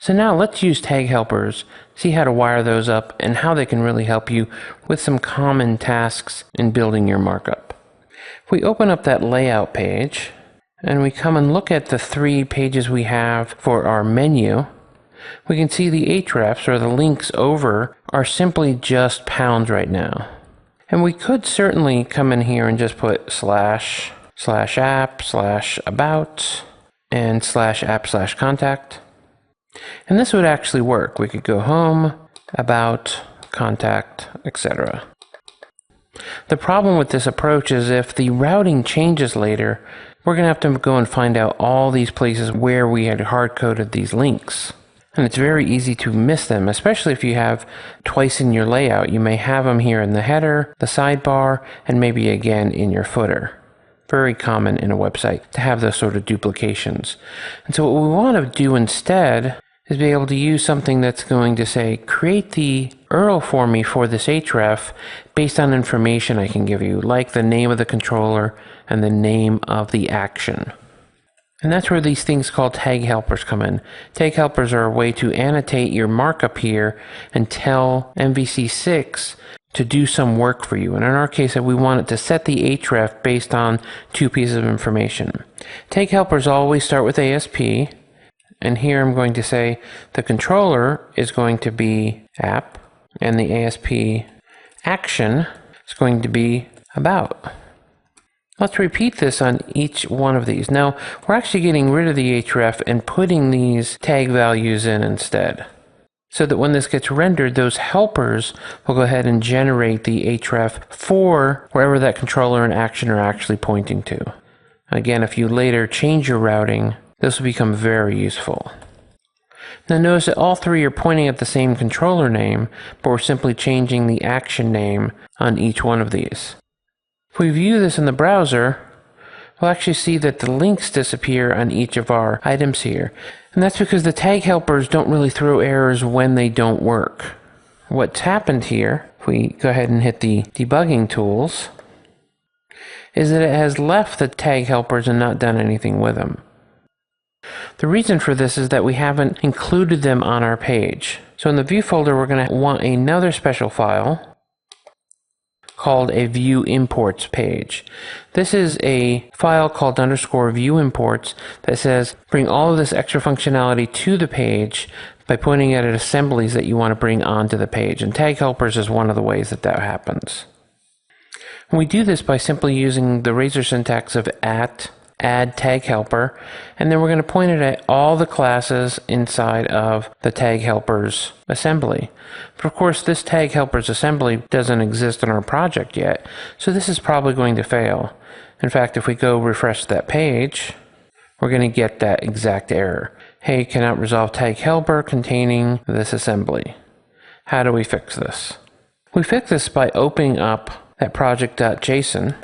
So now let's use tag helpers, see how to wire those up and how they can really help you with some common tasks in building your markup. If we open up that layout page and we come and look at the 3 pages we have for our menu, we can see the hrefs, or the links over, are simply just pounds right now. And we could certainly come in here and just put /app/about and /app/contact. And this would actually work. We could go home, about, contact, etc. The problem with this approach is if the routing changes later, we're going to have to go and find out all these places where we had hard-coded these links. And it's very easy to miss them, especially if you have twice in your layout. You may have them here in the header, the sidebar, and maybe again in your footer. Very common in a website to have those sort of duplications. And so what we want to do instead is be able to use something that's going to say, create the URL for me for this href based on information I can give you, like the name of the controller and the name of the action. And that's where these things called tag helpers come in. Tag helpers are a way to annotate your markup here and tell MVC6 to do some work for you. And in our case, we want it to set the href based on 2 pieces of information. Tag helpers always start with ASP. And here I'm going to say the controller is going to be app, and the ASP action is going to be about. Let's repeat this on each one of these. Now, we're actually getting rid of the href and putting these tag values in instead, so that when this gets rendered, those helpers will go ahead and generate the href for wherever that controller and action are actually pointing to. Again, if you later change your routing, this will become very useful. Now notice that all 3 are pointing at the same controller name, but we're simply changing the action name on each one of these. If we view this in the browser, we'll actually see that the links disappear on each of our items here. And that's because the tag helpers don't really throw errors when they don't work. What's happened here, if we go ahead and hit the debugging tools, is that it has left the tag helpers and not done anything with them. The reason for this is that we haven't included them on our page. So in the view folder, we're going to want another special file called a view imports page. This is a file called _view imports that says bring all of this extra functionality to the page by pointing at assemblies that you want to bring onto the page. And tag helpers is one of the ways that happens. And we do this by simply using the Razor syntax of add tag helper, and then we're going to point it at all the classes inside of the tag helpers assembly. But of course, this tag helpers assembly doesn't exist in our project yet, so this is probably going to fail. In fact, if we go refresh that page, we're going to get that exact error. Hey, cannot resolve tag helper containing this assembly. How do we fix this? We fix this by opening up that project.json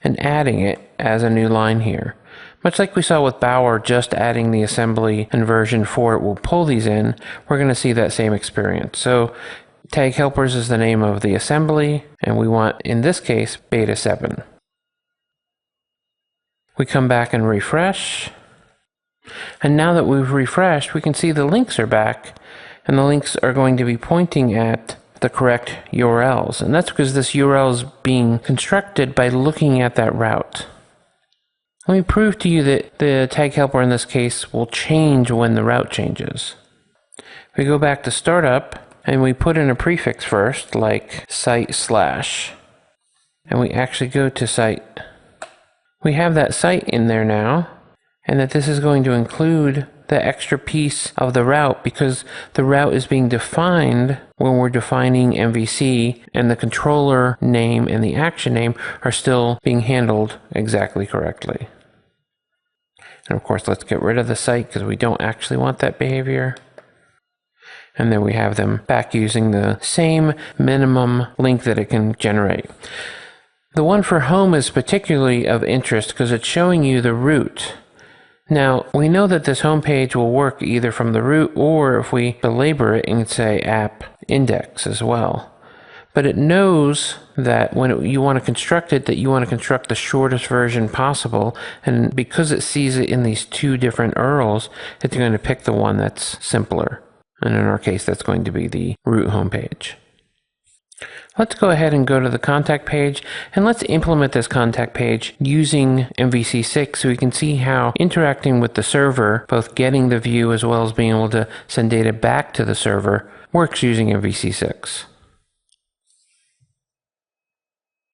and adding it as a new line here. Much like we saw with Bower, just adding the assembly and version 4 will pull these in, we're going to see that same experience. So tag helpers is the name of the assembly, and we want, in this case, beta 7. We come back and refresh, and now that we've refreshed, we can see the links are back, and the links are going to be pointing at the correct URLs. And that's because this URL is being constructed by looking at that route. Let me prove to you that the tag helper in this case will change when the route changes. We go back to startup and we put in a prefix first, like site/, and we actually go to site. We have that site in there now, and that this is going to include the extra piece of the route because the route is being defined when we're defining MVC, and the controller name and the action name are still being handled exactly correctly. And of course, let's get rid of the site because we don't actually want that behavior. And then we have them back using the same minimum link that it can generate. The one for home is particularly of interest because it's showing you the route. Now, we know that this home page will work either from the root or if we belabor it and say app index as well. but it knows that when you want to construct it, that you want to construct the shortest version possible. And because it sees it in these two different URLs, it's going to pick the one that's simpler. And in our case, that's going to be the root homepage. Let's go ahead and go to the contact page, and let's implement this contact page using MVC6 so we can see how interacting with the server, both getting the view as well as being able to send data back to the server, works using MVC6.